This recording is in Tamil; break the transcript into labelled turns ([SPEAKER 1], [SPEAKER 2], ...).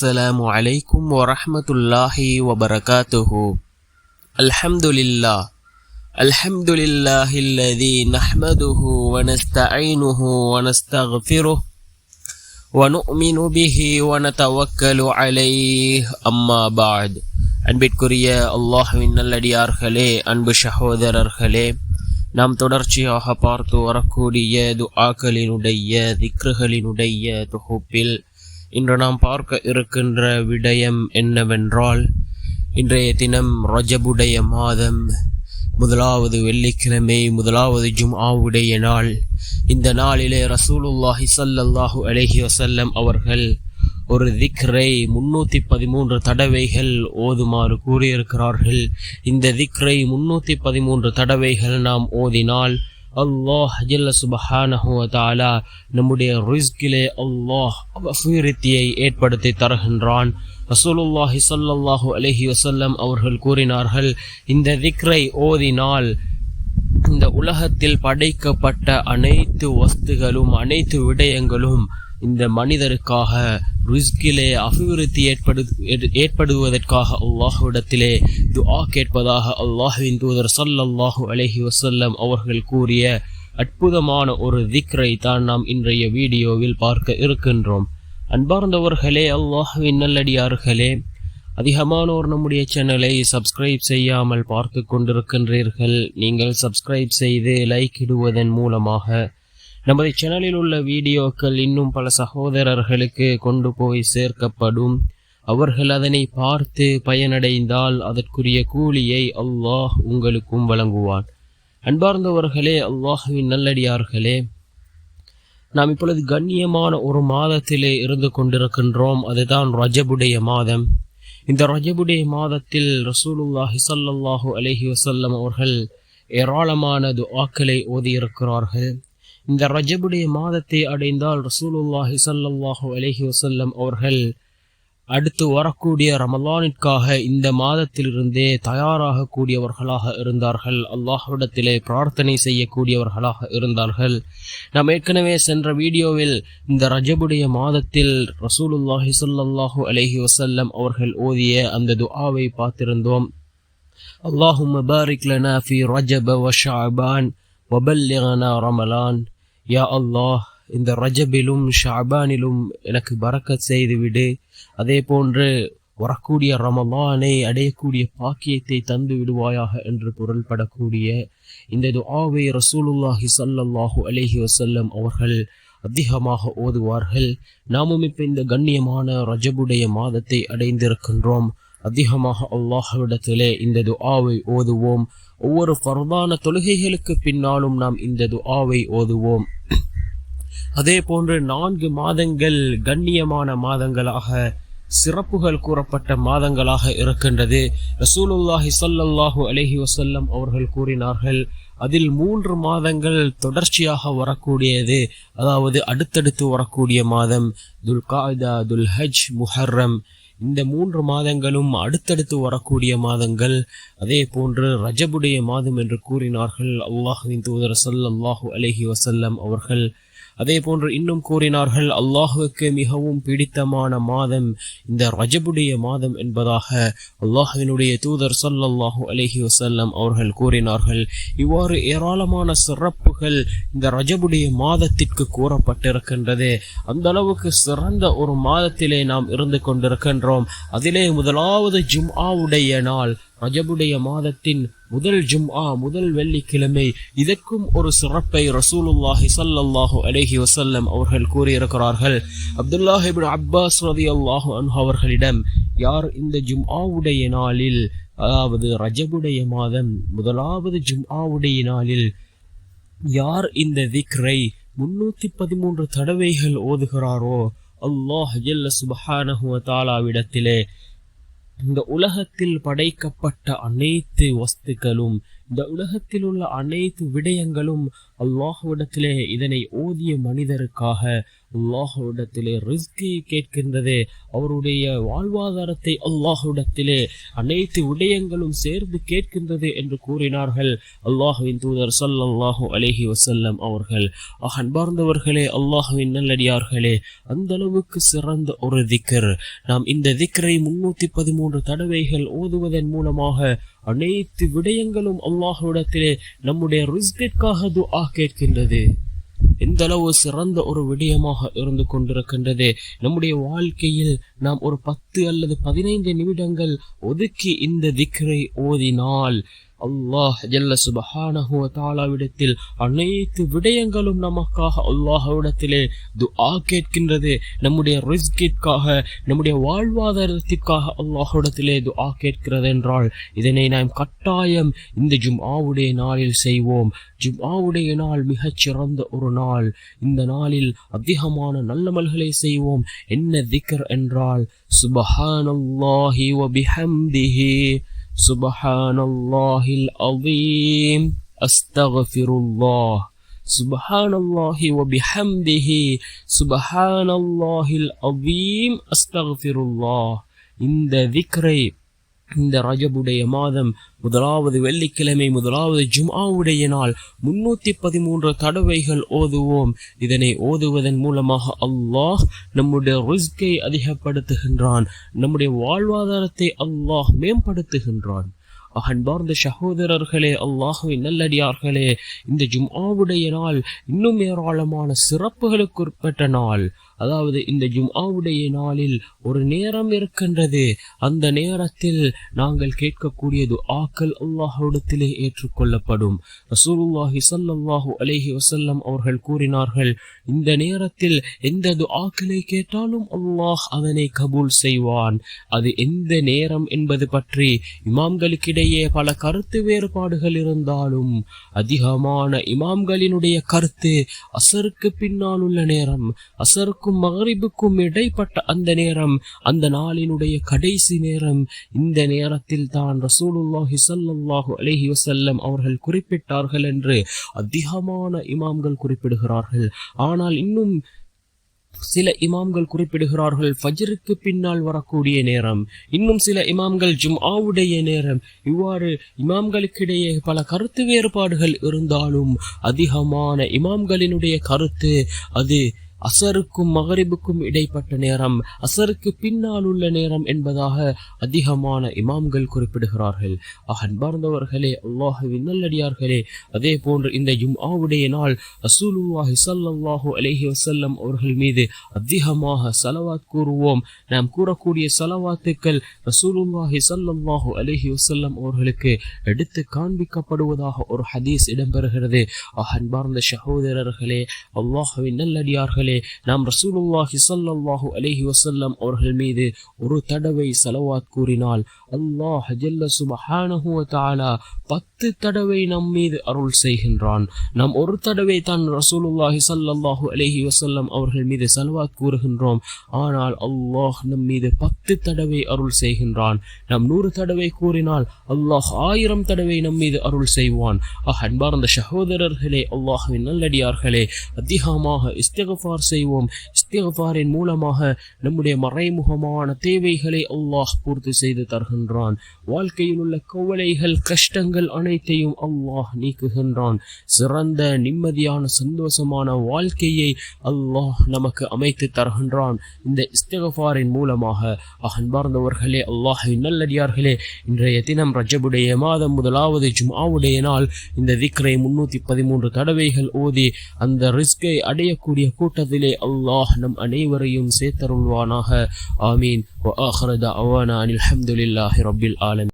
[SPEAKER 1] அஸ்ஸலாமு அலைக்கும் வரஹ்மத்துல்லாஹி வபரகாத்துஹு. அல்ஹம்துலில்லாஹில்லதி நஹ்மதுஹு வனஸ்தஈனுஹு வனஸ்தக்ஃபிருஹு வனுஅ்மினு பிஹி வனதவக்கலு அலைஹி. அம்மா பஅத். அன்பிற்குரிய அல்லாஹ்வின் நல்லடியார்களே, அன்பு சகோதரர்களே, நாம் தொடர்ச்சியாக பார்த்து வரக்கூடிய துஆக்களினுடைய திக்ருகளினுடைய தொகுப்பில் இன்று நாம் பார்க்க இருக்கின்ற விடயம் என்னவென்றால், இன்றைய தினம் ரஜபுடைய மாதம், முதலாவது வெள்ளிக்கிழமை, முதலாவது ஜும்ஆவுடைய நாள். இந்த நாளிலே ரசூலுல்லாஹி ஸல்லல்லாஹு அலைஹி வஸல்லம் அவர்கள் ஒரு திக்ரை 313 தடவைகள் ஓதுமாறு கூறியிருக்கிறார்கள். இந்த திக்ரை 313 தடவைகள் நாம் ஓதினால் அல்லாஹ் ஜல்ல சுப்ஹானஹு வ தஆலா நம்முடைய ரிஸ்கிலே அல்லாஹ் அபிவிருத்தியை ஏற்படுத்தி தருகின்றான். ரசூலுல்லாஹி ஸல்லல்லாஹு அலைஹி வஸல்லம் அவர்கள் கூறினார்கள், இந்த திக்ரை ஓதினால் இந்த உலகத்தில் படைக்கப்பட்ட அனைத்து வஸ்துகளும் அனைத்து விடயங்களும் இந்த மனிதருக்காக ரிஸ்கிலே அபிவிருத்தி ஏற்படுவதற்காக அல்லாஹ்விடத்திலே துஆ கேட்பதாக அல்லாஹ்வின் தூதர் ஸல்லல்லாஹு அலைஹி வஸல்லம் அவர்கள் கூறிய அற்புதமான ஒரு திக்ரை தான் நாம் இன்றைய வீடியோவில் பார்க்க இருக்கின்றோம். அன்பார்ந்தவர்களே, அல்லாஹ்வின் நல்லடியார்களே, அதிகமானோர் நம்முடைய சேனலை சப்ஸ்கிரைப் செய்யாமல் பார்த்து கொண்டிருக்கின்றீர்கள். நீங்கள் சப்ஸ்கிரைப் செய்து லைக் இடுவதன் மூலமாக நமது சேனலில் உள்ள வீடியோக்கள் இன்னும் பல சகோதரர்களுக்கு கொண்டு போய் சேர்க்கப்படும். அவர்கள் அதனை பார்த்து பயனடைந்தால் அதற்குரிய கூலியை அல்லாஹ் உங்களுக்கும் வழங்குவான். அன்பார்ந்தவர்களே, அல்லாஹ்வின் நல்லடியார்களே, நாம் இப்பொழுது கண்ணியமான ஒரு மாதத்திலே இருந்து கொண்டிருக்கின்றோம். அதுதான் ரஜபுடைய மாதம். இந்த ரஜபுடைய மாதத்தில் ரசூலுல்லாஹி ஸல்லல்லாஹு அலைஹி வஸல்லம் அவர்கள் ஏராளமான துஆக்களை ஓதியிருக்கிறார்கள். இந்த ரஜபுடைய மாதத்தை அடைந்தால் ரசூலுல்லாஹி ஸல்லல்லாஹு அலைஹி வஸல்லம் அவர்கள் அடுத்து வரக்கூடிய ரமலானிற்காக இந்த மாதத்திலிருந்தே தயாராக கூடியவர்களாக இருந்தார்கள். அல்லாஹ்விடத்திலே பிரார்த்தனை செய்யக்கூடியவர்களாக இருந்தார்கள். நாம் ஏற்கனவே சென்ற வீடியோவில் இந்த ரஜபுடைய மாதத்தில் ரசூலுல்லாஹி ஸல்லல்லாஹு அலைஹி வஸல்லம் அவர்கள் ஓதிய அந்த துஆவை பார்த்திருந்தோம். அல்லாஹும்ம பாரிக் லனா ஃபீ ரஜப வ ஷஅபான் வபல்லிக்னா ரமலான். யா அல்லாஹ், இந்த ரஜபிலும் ஷஅபானிலும் எனக்கு பரக்கத் செய்துவிடு. அதே போன்று வரக்கூடிய ரமலானை அடையக்கூடிய பாக்கியத்தை தந்து விடுவாயாக என்று பொருள்படக்கூடிய இந்த துஆவை ரசூலுல்லாஹி ஸல்லல்லாஹு அலைஹி வஸல்லம் அவர்கள் அதிகமாக ஓதுவார்கள். நாமும் இப்ப இந்த கண்ணியமான ரஜபுடைய மாதத்தை அடைந்திருக்கின்றோம். அதிகமாக அல்லாஹ்விடத்திலே இந்த துஆவை ஓதுவோம். ஒவ்வொரு ஃபர்தான தொழுகைகளுக்கு பின்னாலும் நாம் இந்த துஆவை ஓதுவோம். அதே போன்று 4 மாதங்கள் கண்ணியமான மாதங்களாக, சிறப்புகள் கூறப்பட்ட மாதங்களாக இருக்கின்றது. ரசூலுல்லாஹி ஸல்லல்லாஹு அலைஹி வஸல்லம் அவர்கள் கூறினார்கள், அதில் 3 மாதங்கள் தொடர்ச்சியாக வரக்கூடியது, அதாவது அடுத்தடுத்து வரக்கூடிய மாதம் துல்காதா, துல்ஹஜ், முஹர்ரம். இந்த 3 மாதங்களும் அடுத்தடுத்து வரக்கூடிய மாதங்கள். அதே போன்று ரஜபுடைய மாதம் என்று கூறினார்கள் அல்லாஹ்வின் தூதர் ஸல்லல்லாஹு அலைஹி வஸல்லம் அவர்கள். அதே போன்று இன்னும் கூறினார்கள், அல்லாஹுவுக்கு மிகவும் பிடித்தமான மாதம் இந்த ரஜபுடைய மாதம் என்பதாக அல்லாஹ்வினுடைய தூதர் ஸல்லல்லாஹு அலைஹி வஸல்லம் அவர்கள் கூறினார்கள். இவ்வாறு ஏராளமான சிறப்புகள் இந்த ரஜபுடைய மாதத்திற்கு கூறப்பட்டிருக்கின்றது. அந்த அளவுக்கு சிறந்த ஒரு மாதத்திலே நாம் இருந்து கொண்டிருக்கின்றோம். அதிலே முதலாவது ஜும்ஆவுடைய நாள், ரஜபுடைய மாதத்தின் முதல் ஜும்ஆ, முதல் வெள்ளிக்கிழமை. இதற்கும் ஒரு சிறப்பை ரசூலுல்லாஹி ஸல்லல்லாஹு அலைஹி வஸல்லம் அவர்கள் கூறியிருக்கிறார்கள். அப்துல்லாஹ் இப்னு அப்பாஸ் ரலியல்லாஹு அன்ஹு அவர்களிடம், யார் இந்த ஜும்ஆவுடைய நாளில், அதாவது ரஜபுடைய மாதம் முதலாவது ஜும்ஆவுடைய நாளில் யார் இந்த திக்ரை 313 தடவைகள் ஓதுகிறாரோ, அல்லாஹ் ஜல்ல சுப்ஹானஹு வ தஆலாவிடத்திலே இந்த உலகத்தில் படைக்கப்பட்ட அனைத்து வஸ்துக்களும், இந்த உலகத்தில் உள்ள அனைத்து விடயங்களும் அல்லாஹ்விடத்திலே இதனை ஓதிய மனிதருக்காக அல்லாஹ்விடத்திலே ரிஸ்கை கேட்கின்றது, அவருடைய வாழ்வாதாரத்தை அல்லாஹ்விடத்திலே அனைத்து விடயங்களும் சேர்ந்து கேட்கின்றது என்று கூறினார்கள் அல்லாஹ்வின் தூதர் ஸல்லல்லாஹு அலைஹி வஸல்லம் அவர்கள். அன்பார்ந்தவர்களே, அல்லாஹ்வின் நல்லடியார்களே, அந்த அளவுக்கு சிறந்த ஒரு திக்ர். நாம் இந்த திக்ரை 313 தடவைகள் ஓதுவதன் மூலமாக அனைத்து விடயங்களும் அல்லாஹ்விடத்திலே நம்முடைய ரிஸ்கிற்காக துஆ கேட்கின்றது. எந்த அளவு சிறந்த ஒரு விடயமாக இருந்து கொண்டிருக்கின்றது. நம்முடைய வாழ்க்கையில் நாம் ஒரு 10 அல்லது 15 நிமிடங்கள் ஒதுக்கி இந்த திக்ரை ஓதினால் அல்லாஹ் ஜல்ல சுப்ஹானஹு வ தஆலாவிடத்தில் அனைத்து விடயங்களும் நமக்காக அல்லாஹ்விடத்திலே துஆ கேட்கின்றது. நம்முடைய ரிஸ்கிற்காக, நம்முடைய வாழ்வாதாரத்திற்காக அல்லாஹ்விடத்திலே துஆ கேட்கிறது என்றால் இதனை நாம் கட்டாயம் இந்த ஜும்ஆவுடைய நாளில் செய்வோம். ஜும்ஆவுடைய நாள் மிகச் சிறந்த ஒரு நாள். இந்த நாளில் அதிகமான நல்லமல்களை செய்வோம். என்ன திக்ர் என்றால் சுப்ஹானல்லாஹி வ பிஹம்திஹி சுப்ஹானல்லாஹில் அஸீம் அஸ்தக்ஃபிருல்லாஹ் சுப்ஹானல்லாஹி வ பிஹம்திஹி சுப்ஹானல்லாஹில் அஸீம் அஸ்தக்ஃபிருல்லாஹ். இந்த திக்ரை இந்த ரஜபுடைய மாதம் முதலாவது வெள்ளிக்கிழமை முதலாவது ஜும்ஆவுடைய நாள் 313 தடவைகள் ஓதுவோம். இதனை ஓதுவதன் மூலமாக அல்லாஹ் நம்முடைய ரிஸ்கை அதிகப்படுத்துகின்றான், நம்முடைய வாழ்வாதாரத்தை அல்லாஹ் மேம்படுத்துகின்றான். அன்பார்ந்த சகோதரர்களே, அல்லாஹ்வின் நல்லடியார்களே, இந்த ஜும்ஆவுடைய நாள் இன்னும் ஏராளமான சிறப்புகளுக்கு உட்பட்ட நாள். அதாவது இந்த ஜும்ஆவுடைய நாளில் ஒரு நேரம் இருக்கின்றது. அந்த நேரத்தில் நாங்கள் கேட்கக்கூடிய துஆக்கள் அல்லாஹ்விடத்திலே ஏற்றுக்கொள்ளப்படும். ரசூலுல்லாஹி ஸல்லல்லாஹு அலைஹி வஸல்லம் அவர்கள் கூறினார்கள், இந்த நேரத்தில் எந்த துஆக்களை கேட்டாலும் அல்லாஹ் அதனை கபூல் செய்வான். அது எந்த நேரம் என்பது பற்றி இமாம்களுக்கிடையே பல கருத்து வேறுபாடுகள் இருந்தாலும் அதிகமான இமாம்களினுடைய கருத்து அசருக்கு பின்னால் உள்ள நேரம், அசருக்கும் மக்ரிபுக்கும் இடைப்பட்ட அந்த நேரம், அந்த நாளினுடைய கடைசி நேரம். இந்த நேரத்தில் தான் ரசூலுல்லாஹி ஸல்லல்லாஹு அலைஹி வஸல்லம் அவர்கள் குறிப்பிட்டார்கள் என்று அதிகமான இமாம்கள் குறிப்பிடுகிறார்கள். ஆனால் இன்னும் சில இமாம்கள் குறிப்பிடுகிறார்கள் ஃபஜ்ருக்கு பின்னால் வரக்கூடிய நேரம், இன்னும் சில இமாம்கள் ஜும்ஆவுடைய நேரம். இவ்வாறு இமாம்களுக்கிடையே பல கருத்து வேறுபாடுகள் இருந்தாலும் அதிகமான இமாம்களினுடைய கருத்து அது அசருக்கும் மகரிபுக்கும் இடைப்பட்ட நேரம், அசருக்கு பின்னால் உள்ள நேரம் என்பதாக அதிகமான இமாம்கள் குறிப்பிடுகிறார்கள். அன்பார்ந்தவர்களே, அல்லாஹ்வின் நல்லடியார்களே, அதே போன்று இந்த ஜும்ஆவுடைய நாள் ரசூலுல்லாஹி ஸல்லல்லாஹு அலைஹி வஸல்லம் அவர்கள் மீது அதிகமாக ஸலவாத் கூறுவோம். நாம் கூறக்கூடிய ஸலவாத்துக்கள் ரசூலுல்லாஹி ஸல்லல்லாஹு அலைஹி வஸல்லம் அவர்களுக்கு எடுத்து காண்பிக்கப்படுவதாக ஒரு ஹதீஸ் இடம்பெறுகிறது. அன்பார்ந்த சகோதரர்களே, அல்லாஹ்வின் நல்லடியார்களே, நாம் ரசூலுல்லாஹி ஸல்லல்லாஹு அலைஹி வஸல்லம் அவர்கள் மீது ஒரு தடவை ஸலவாத் கூறினால் அல்லாஹ் ஜல்ல சுப்ஹானஹு வ தஆலா 10 தடவை நம் மீது அருள் செய்கின்றான். நாம் ஒரு தடவை தான் ரசூலுல்லாஹி ஸல்லல்லாஹு அலைஹி வஸல்லம் அவர்கள் மீது ஸலவாத் கூறுகின்றோம். ஆனால் அல்லாஹ் நம் மீது 10 தடவை அருள் செய்கின்றான். நாம் 100 தடவை கூறினால் அல்லாஹ் 1000 தடவை நம் மீது அருள் செய்வான். அன்பார்ந்த சகோதரர்களே, அல்லாஹ்வின் நல்லடியார்களே, அதிகமாக இஸ்திக்ஃபார் செய்வோம். இஸ்திக்ஃபாரின் மூலமாக நம்முடைய மறைமுகமான தேவைகளை அல்லாஹ் பூர்த்தி செய்து தருகின்றான். வாழ்க்கையில் உள்ள கவலைகள், கஷ்டங்கள் அனைத்தையும் அல்லாஹ் நீக்குகின்றான். சிறந்த நிம்மதியான சந்தோஷமான வாழ்க்கையை அல்லாஹ் நமக்கு அமைத்து தருகின்றான் இந்த இஸ்திக்ஃபாரின் மூலமாக. அன்பார்ந்தவர்களே, அல்லாஹ்வின் நல்லடியார்களே, இன்றைய தினம் ரஜபுடைய மாதம் முதலாவது ஜும்ஆவுடைய நாள். இந்த திக்ரை 313 தடவைகள் ஓதி அந்த ரிஸ்கை அடையக்கூடிய கூட்டத்திலே அல்லாஹ் நம் அனைவரையும் சேர்த்தருள்வானாக. ஆமீன். வ ஆகிரு தஅவானா அனில் ஹம்துலில்லாஹி ரப்பில் ஆலமீன்.